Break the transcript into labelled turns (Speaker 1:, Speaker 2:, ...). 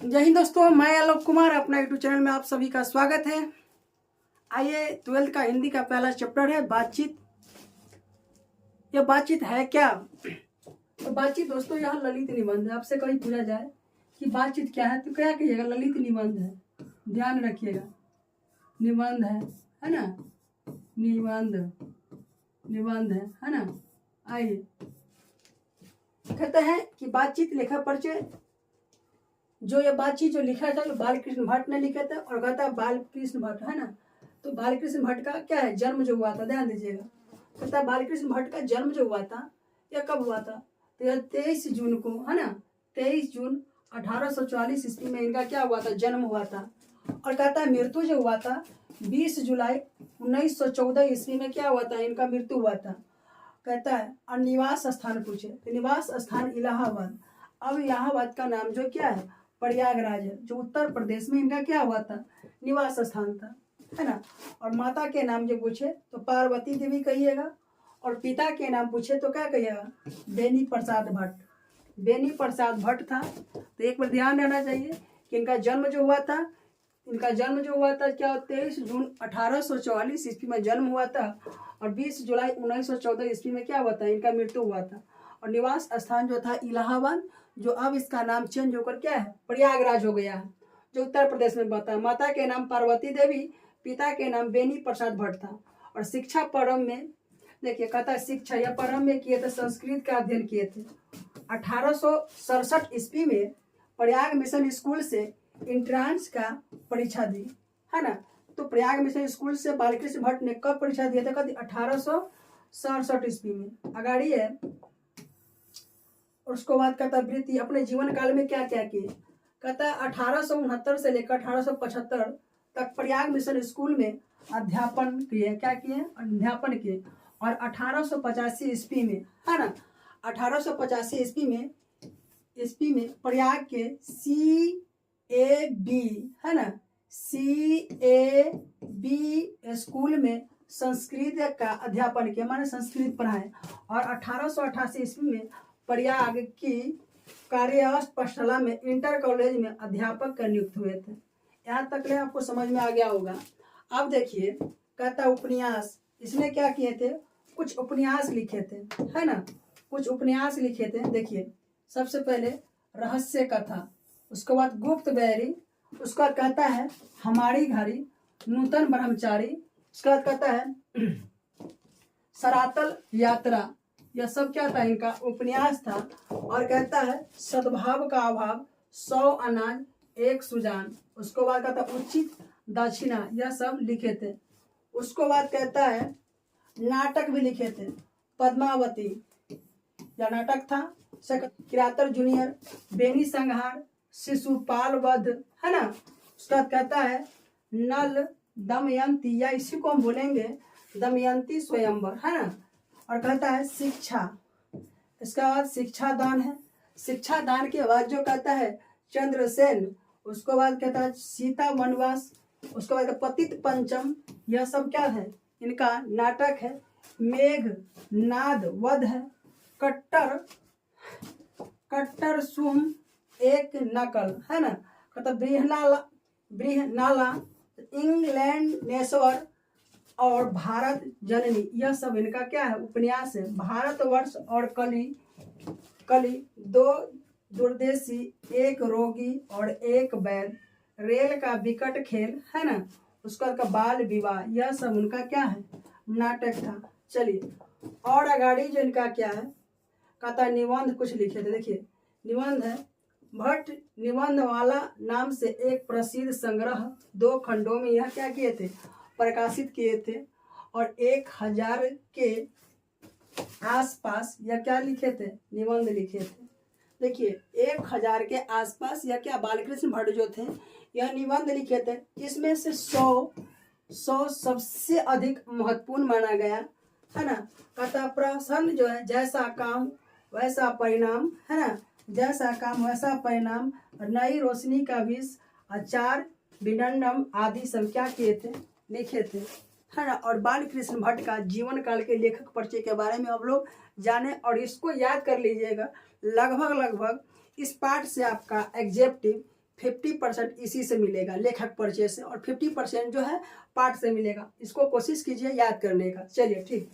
Speaker 1: जय हिंद दोस्तों, मैं आलोक कुमार अपना यूट्यूब चैनल में आप सभी का स्वागत है। आइए, 12th का हिंदी का पहला चैप्टर है बातचीत। यह बातचीत है क्या? तो बातचीत दोस्तों यह ललित निबंध है। आपसे कहीं पूछा जाए कि बातचीत क्या है तो क्या कहिएगा? ललित निबंध है। ध्यान रखिएगा, निबंध है ना? निबंध है ना? आइए, कहते हैं कि बातचीत लेखक परिचय। जो ये बातचीत जो लिखा था बालकृष्ण भट्ट ने लिखा था और कहता है बालकृष्ण भट्ट है ना। तो बालकृष्ण भट्ट का क्या है जन्म जो हुआ था, ध्यान दीजिएगा। कहता है बालकृष्ण भट्ट का जन्म जो हुआ था यह कब हुआ था? तो यह 23 जून को है ना, 23 जून 1844 ईस्वी में इनका क्या हुआ था, जन्म हुआ था। और कहता है मृत्यु जो हुआ था 20 जुलाई 1914 ईस्वी में क्या हुआ था, इनका मृत्यु हुआ था। कहता है और निवास स्थान पूछे तो निवास स्थान इलाहाबाद। अब इलाहाबाद का नाम जो क्या है, प्रयागराज है, जो उत्तर प्रदेश में इनका क्या हुआ था, निवास स्थान था, है ना। और माता के नाम जो पूछे तो पार्वती देवी कहिएगा, और पिता के नाम पूछे तो क्या कहिएगा, बेनी प्रसाद भट्ट। बेनी प्रसाद भट्ट था। तो एक बार ध्यान रहना चाहिए कि इनका जन्म जो हुआ था क्या, 23 जून 1844 ईस्वी में जन्म हुआ था और 20 जुलाई 1914 ईस्वी में क्या हुआ था, इनका मृत्यु हुआ था। और निवास स्थान जो था इलाहाबाद, जो अब इसका नाम चेंज होकर क्या है, प्रयागराज हो गया है, जो उत्तर प्रदेश में बता। माता के नाम पार्वती देवी, पिता के नाम बेनी प्रसाद भट्ट था। और शिक्षा प्रारंभ में देखिए, कहता शिक्षा या प्रारंभ में किए थे, संस्कृत का अध्ययन किए थे। 1867 ईस्वी में प्रयाग मिशन स्कूल से इंट्रांस का परीक्षा दी, है ना। तो प्रयाग मिशन स्कूल से बालकृष्ण भट्ट ने कब परीक्षा दिया था? कभी 1867 ईस्वी में। अगाड़ी है। और उसको बाद कहता वृत्ति अपने जीवन काल में क्या क्या किए। कहता 1869 से लेकर 1875 तक प्रयाग मिशन स्कूल में अध्यापन किए। क्या किए? अध्यापन किए। और 1885 ईस्वी में, है ना, 1885 ईस्वी में प्रयाग के CAB, है ना, CAB स्कूल में संस्कृत का अध्यापन किया, माने संस्कृत पढ़ाए। और 1888 ईस्वी में प्रयाग की कार्यपाठशाला में इंटर कॉलेज में अध्यापक का नियुक्त हुए थे। यहाँ तक ले आपको समझ में आ गया होगा। अब देखिए, कहता उपन्यास, इसने क्या किए थे, कुछ उपन्यास लिखे थे, है ना, कुछ उपन्यास लिखे थे। देखिए, सबसे पहले रहस्य कथा, उसके बाद गुप्त बैरी, उसका कहता है हमारी घड़ी, नूतन ब्रह्मचारी, उसके बाद कहता है सरातल यात्रा। यह सब क्या था, इनका उपन्यास था। और कहता है सद्भाव का अभाव, 100 अनाज 1 सुजान। उसको बाद कहता है उचित दक्षिणा, यह सब लिखे थे। उसको बाद कहता है नाटक भी लिखे थे, पद्मावती यह नाटक था। किरातर जूनियर, बेनी संहार, शिशुपाल वध, है ना। उसका कहता है नल दमयंती, या इसी को हम बोलेंगे दमयंती स्वयंवर, है ना। और कहता है शिक्षा, इसका बाद शिक्षा दान है। शिक्षा दान के बाद जो कहता है चंद्रसेन, उसको बाद कहता है सीता वनवास, उसके बाद पतित पंचम, यह सब क्या है, इनका नाटक है। मेघ नाद वध है। कट्टर सुम एक नकल, है ना। कहता बृहनाला, इंग्लैंड नेश्वर और भारत जननी, यह सब इनका क्या है, उपन्यास है। भारतवर्ष और कली 2 दूरदेशी, 1 रोगी और 1 वैद, रेल का विकट खेल, है ना। उसका बाल विवाह, यह सब उनका क्या है, नाटक था। चलिए, और अगाड़ी जो इनका क्या है, कहता निबंध कुछ लिखे थे। देखिए, निबंध है भट्ट निबंधमाला नाम से एक प्रसिद्ध संग्रह 2 खंडों में यह क्या किए थे, प्रकाशित किए थे। और 1000 के आसपास यह क्या लिखे थे, निबंध लिखे थे। देखिए, 1000 के आसपास यह क्या, बालकृष्ण भट्ट जो थे यह निबंध लिखे थे। इसमें से 100 सबसे अधिक महत्वपूर्ण माना गया, है ना। कहता प्रसन्न जो है, जैसा काम वैसा परिणाम, है ना, जैसा काम वैसा परिणाम, नई रोशनी का विष, आचार विडंडम आदि सब क्या किए थे, लिखे थे, है ना। और बालकृष्ण भट्ट का जीवन काल के लेखक परिचय के बारे में आप लोग जाने, और इसको याद कर लीजिएगा। लगभग इस पाठ से आपका एग्जेक्टिव 50% इसी से मिलेगा, लेखक परिचय से, और 50% जो है पाठ से मिलेगा। इसको कोशिश कीजिए याद करने का। चलिए ठीक।